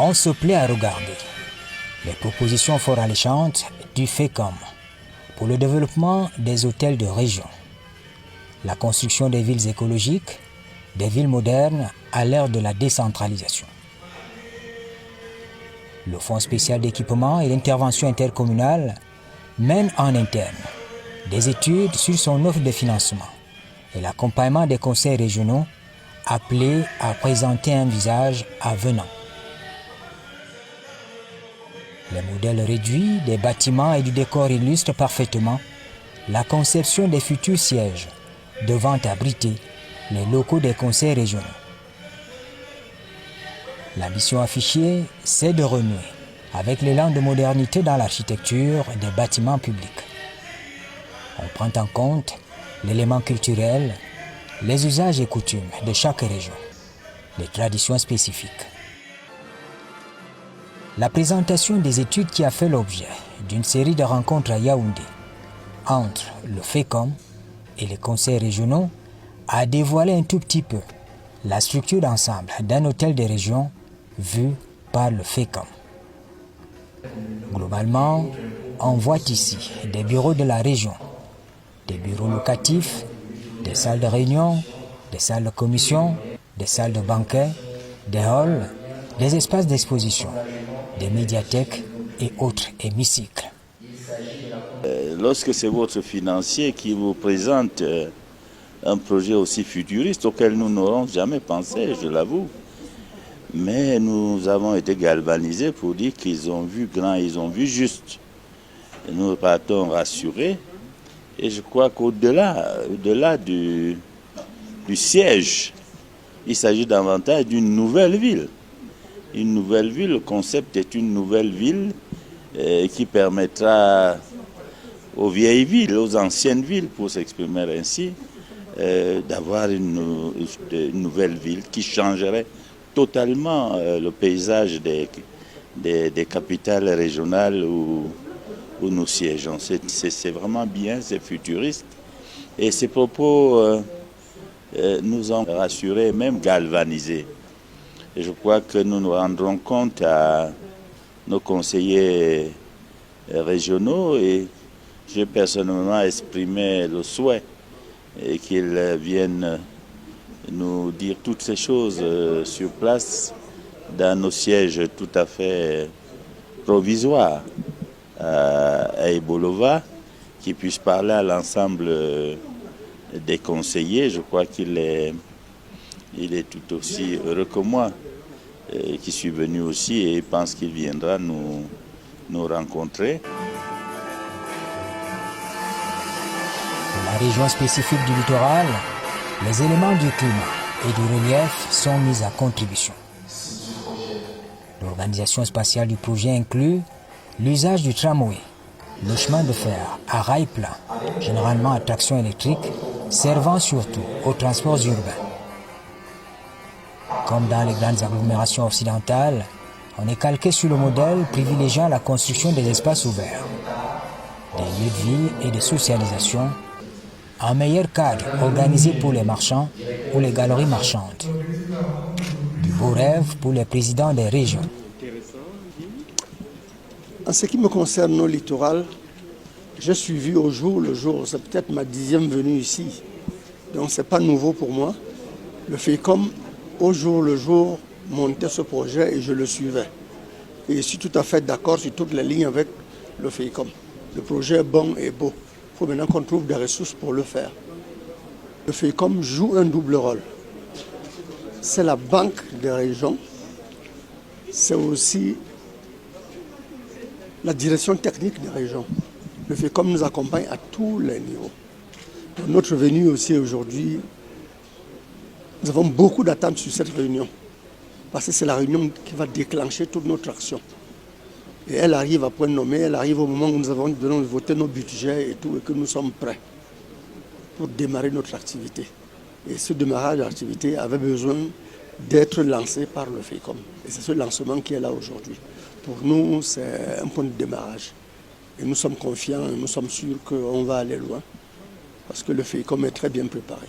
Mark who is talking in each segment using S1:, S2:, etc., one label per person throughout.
S1: On se plaît à regarder les propositions fort alléchantes du FECOM pour le développement des hôtels de région, la construction des villes écologiques, des villes modernes à l'ère de la décentralisation. Le Fonds spécial d'équipement et d'intervention intercommunale mène en interne des études sur son offre de financement et l'accompagnement des conseils régionaux appelés à présenter un visage avenant. Les modèles réduits des bâtiments et du décor illustrent parfaitement la conception des futurs sièges devant abriter les locaux des conseils régionaux. La mission affichée, c'est de renouer avec l'élan de modernité dans l'architecture des bâtiments publics. On prend en compte l'élément culturel, les usages et coutumes de chaque région, les traditions spécifiques. La présentation des études qui a fait l'objet d'une série de rencontres à Yaoundé entre le FECOM et les conseils régionaux a dévoilé un tout petit peu la structure d'ensemble d'un hôtel de région vu par le FECOM. Globalement, on voit ici des bureaux de la région, des bureaux locatifs, des salles de réunion, des salles de commission, des salles de banquet, des halls, des espaces d'exposition, des médiathèques et autres hémicycles.
S2: Lorsque c'est votre financier qui vous présente un projet aussi futuriste auquel nous n'aurons jamais pensé, je l'avoue, mais nous avons été galvanisés pour dire qu'ils ont vu grand, ils ont vu juste. Et nous partons rassurés. Et je crois qu'au-delà du siège, il s'agit davantage d'une nouvelle ville. Une nouvelle ville, le concept est une nouvelle ville qui permettra aux vieilles villes, aux anciennes villes, pour s'exprimer ainsi, d'avoir une nouvelle ville qui changerait totalement le paysage des capitales régionales où nous siégeons. C'est vraiment bien, c'est futuriste. Et ces propos nous ont rassurés, même galvanisés. Et je crois que nous nous rendrons compte à nos conseillers régionaux et j'ai personnellement exprimé le souhait qu'ils viennent nous dire toutes ces choses sur place dans nos sièges tout à fait provisoires à Ebolova, qui puissent parler à l'ensemble des conseillers. Je crois qu'il est tout aussi heureux que moi qui suis venu aussi et pense qu'il viendra nous rencontrer.
S1: Pour la région spécifique du littoral, les éléments du climat et du relief sont mis à contribution. L'organisation spatiale du projet inclut l'usage du tramway, le chemin de fer à rail plat, généralement à traction électrique, servant surtout aux transports urbains. Comme dans les grandes agglomérations occidentales, on est calqué sur le modèle privilégiant la construction des espaces ouverts, des lieux de vie et de socialisation, un meilleur cadre organisé pour les marchands ou les galeries marchandes. Du beau rêve pour les présidents des régions.
S3: En ce qui me concerne au littoral, j'ai suivi au jour le jour, c'est peut-être ma 10e venue ici, donc ce n'est pas nouveau pour moi. Le FECOM, au jour le jour, montait ce projet et je le suivais. Et je suis tout à fait d'accord sur toutes les lignes avec le FECOM. Le projet est bon et beau. Il faut maintenant qu'on trouve des ressources pour le faire. Le FECOM joue un double rôle. C'est la banque des régions, c'est aussi la direction technique des régions. Le FECOM nous accompagne à tous les niveaux. Dans notre venue aussi aujourd'hui, nous avons beaucoup d'attentes sur cette réunion. Parce que c'est la réunion qui va déclencher toute notre action. Et elle arrive à point nommé, elle arrive au moment où nous avons voté nos budgets et tout, et que nous sommes prêts pour démarrer notre activité. Et ce démarrage d'activité avait besoin d'être lancé par le FECOM. Et c'est ce lancement qui est là aujourd'hui. Pour nous, c'est un point de démarrage. Et nous sommes confiants et nous sommes sûrs qu'on va aller loin. Parce que le FECOM est très bien préparé.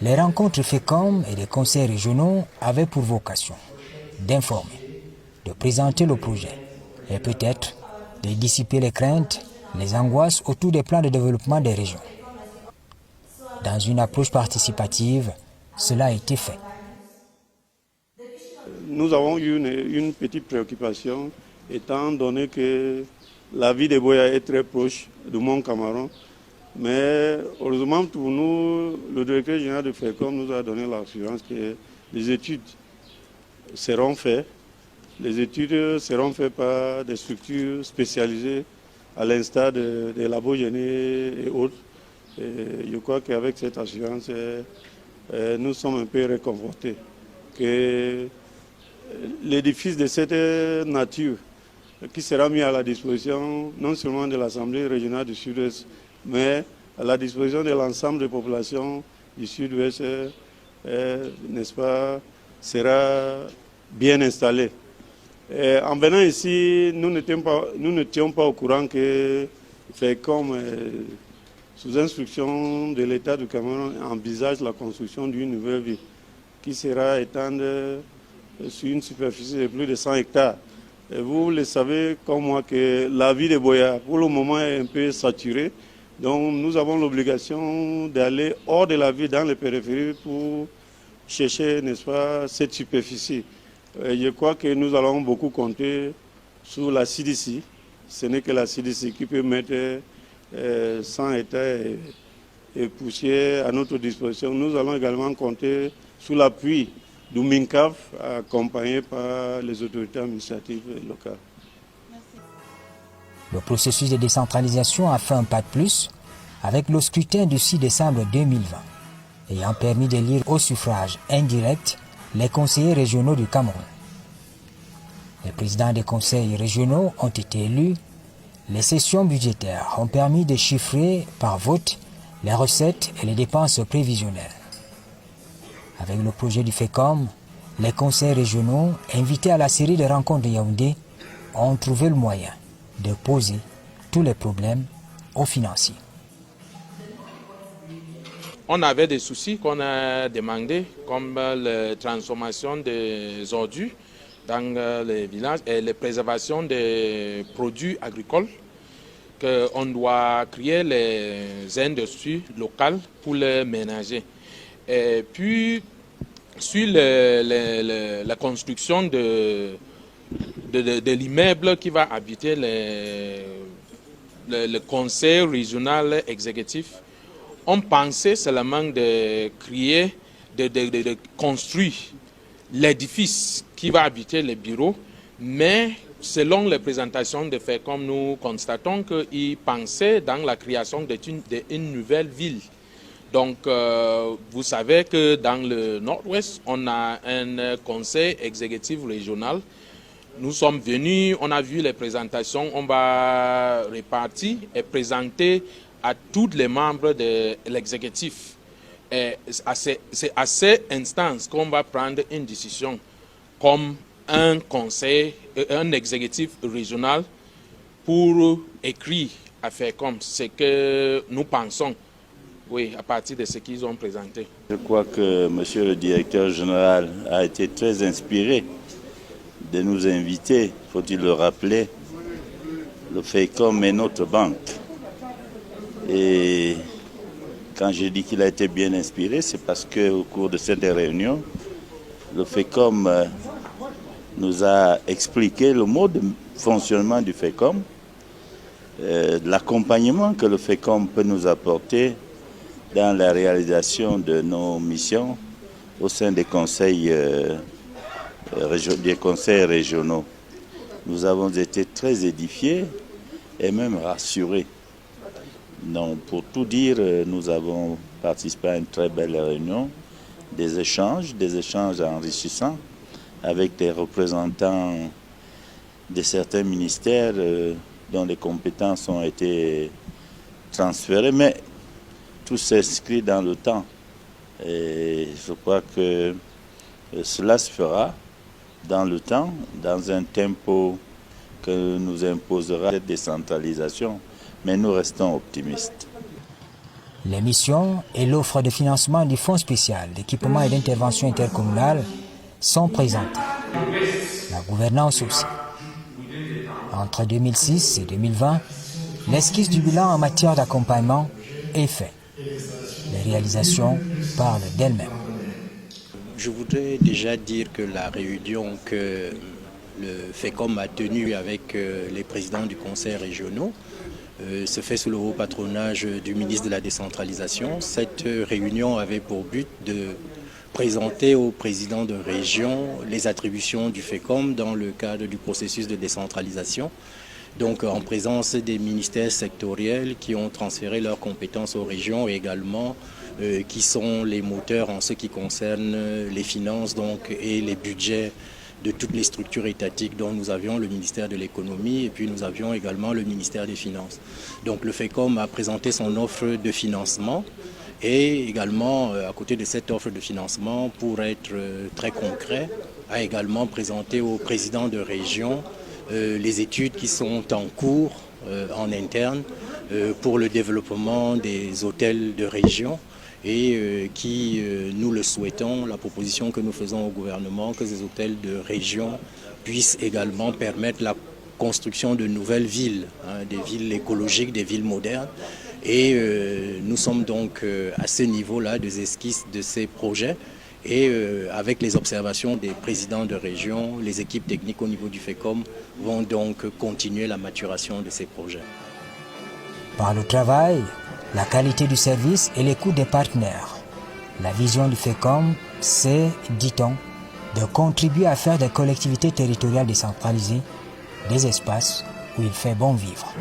S1: Les rencontres FECOM et les conseils régionaux avaient pour vocation d'informer, de présenter le projet et peut-être de dissiper les craintes, les angoisses autour des plans de développement des régions. Dans une approche participative, cela a été fait.
S4: Nous avons eu une petite préoccupation, étant donné que la ville de Boya est très proche du Mont Cameroun. Mais heureusement pour nous, le directeur général de FECOM nous a donné l'assurance que les études seront faites. Les études seront faites par des structures spécialisées, à l'instar des labos génés et autres. Et je crois qu'avec cette assurance, nous sommes un peu réconfortés que l'édifice de cette nature qui sera mis à la disposition non seulement de l'Assemblée régionale du Sud-Ouest, mais à la disposition de l'ensemble des populations du Sud-Ouest, n'est-ce pas, sera bien installé. Et en venant ici, nous n'étions pas au courant que FECOM, sous instruction de l'État du Cameroun, envisage la construction d'une nouvelle ville qui sera étendue sur une superficie de plus de 100 hectares. Et vous le savez comme moi que la ville de Boya, pour le moment, est un peu saturée. Donc nous avons l'obligation d'aller hors de la ville, dans les périphéries, pour chercher, n'est-ce pas, cette superficie. Et je crois que nous allons beaucoup compter sur la CDC. Ce n'est que la CDC qui peut mettre 100 hectares et poussière à notre disposition. Nous allons également compter sur l'appui du MINCAF, accompagné par les autorités administratives locales.
S1: Le processus de décentralisation a fait un pas de plus avec le scrutin du 6 décembre 2020, ayant permis d'élire au suffrage indirect les conseillers régionaux du Cameroun. Les présidents des conseils régionaux ont été élus. Les sessions budgétaires ont permis de chiffrer par vote les recettes et les dépenses prévisionnelles. Avec le projet du FECOM, les conseils régionaux, invités à la série de rencontres de Yaoundé, ont trouvé le moyen de poser tous les problèmes aux financiers.
S5: On avait des soucis qu'on a demandé, comme la transformation des ordures dans les villages et la préservation des produits agricoles, qu'on doit créer les industries locales pour les ménager. Et puis, sur la construction de l'immeuble qui va habiter le conseil régional exécutif, on pensait seulement de créer, de construire l'édifice qui va habiter les bureaux, mais selon les présentations de FECOM, nous constatons qu'ils pensaient dans la création d'une nouvelle ville. Donc, vous savez que dans le Nord-Ouest, on a un conseil exécutif régional. Nous sommes venus, on a vu les présentations, on va répartir et présenter à tous les membres de l'exécutif. C'est à cette instance qu'on va prendre une décision comme un conseil, un exécutif régional pour écrire à FECOM ce que nous pensons. Oui, à partir de ce qu'ils ont présenté.
S2: Je crois que monsieur le directeur général a été très inspiré de nous inviter, faut-il le rappeler. Le FECOM est notre banque. Et quand je dis qu'il a été bien inspiré, c'est parce qu'au cours de cette réunion, le FECOM nous a expliqué le mode de fonctionnement du FECOM, l'accompagnement que le FECOM peut nous apporter dans la réalisation de nos missions au sein des conseils régionaux. Nous avons été très édifiés et même rassurés. Donc, pour tout dire, nous avons participé à une très belle réunion, des échanges enrichissants avec des représentants de certains ministères dont les compétences ont été transférées, mais tout s'inscrit dans le temps. Et je crois que cela se fera dans le temps, dans un tempo que nous imposera cette décentralisation, mais nous restons optimistes.
S1: Les missions et l'offre de financement du Fonds spécial d'équipement et d'intervention intercommunale sont présentées. La gouvernance aussi. Entre 2006 et 2020, l'esquisse du bilan en matière d'accompagnement est faite. Les réalisations parlent d'elles-mêmes.
S6: Je voudrais déjà dire que la réunion que le FECOM a tenue avec les présidents du conseil régionaux se fait sous le haut patronage du ministre de la décentralisation. Cette réunion avait pour but de présenter aux présidents de région les attributions du FECOM dans le cadre du processus de décentralisation. Donc en présence des ministères sectoriels qui ont transféré leurs compétences aux régions et également qui sont les moteurs en ce qui concerne les finances et les budgets de toutes les structures étatiques dont nous avions le ministère de l'économie et puis nous avions également le ministère des Finances. Donc le FECOM a présenté son offre de financement et également à côté de cette offre de financement, pour être très concret, a également présenté aux présidents de région les études qui sont en cours en interne pour le développement des hôtels de région et qui, nous le souhaitons, la proposition que nous faisons au gouvernement, que ces hôtels de région puissent également permettre la construction de nouvelles villes, des villes écologiques, des villes modernes. Et nous sommes donc à ce niveau-là des esquisses de ces projets. Et avec les observations des présidents de région, les équipes techniques au niveau du FECOM vont donc continuer la maturation de ces projets.
S1: Par le travail, la qualité du service et l'écoute des partenaires, la vision du FECOM, c'est, dit-on, de contribuer à faire des collectivités territoriales décentralisées des espaces où il fait bon vivre.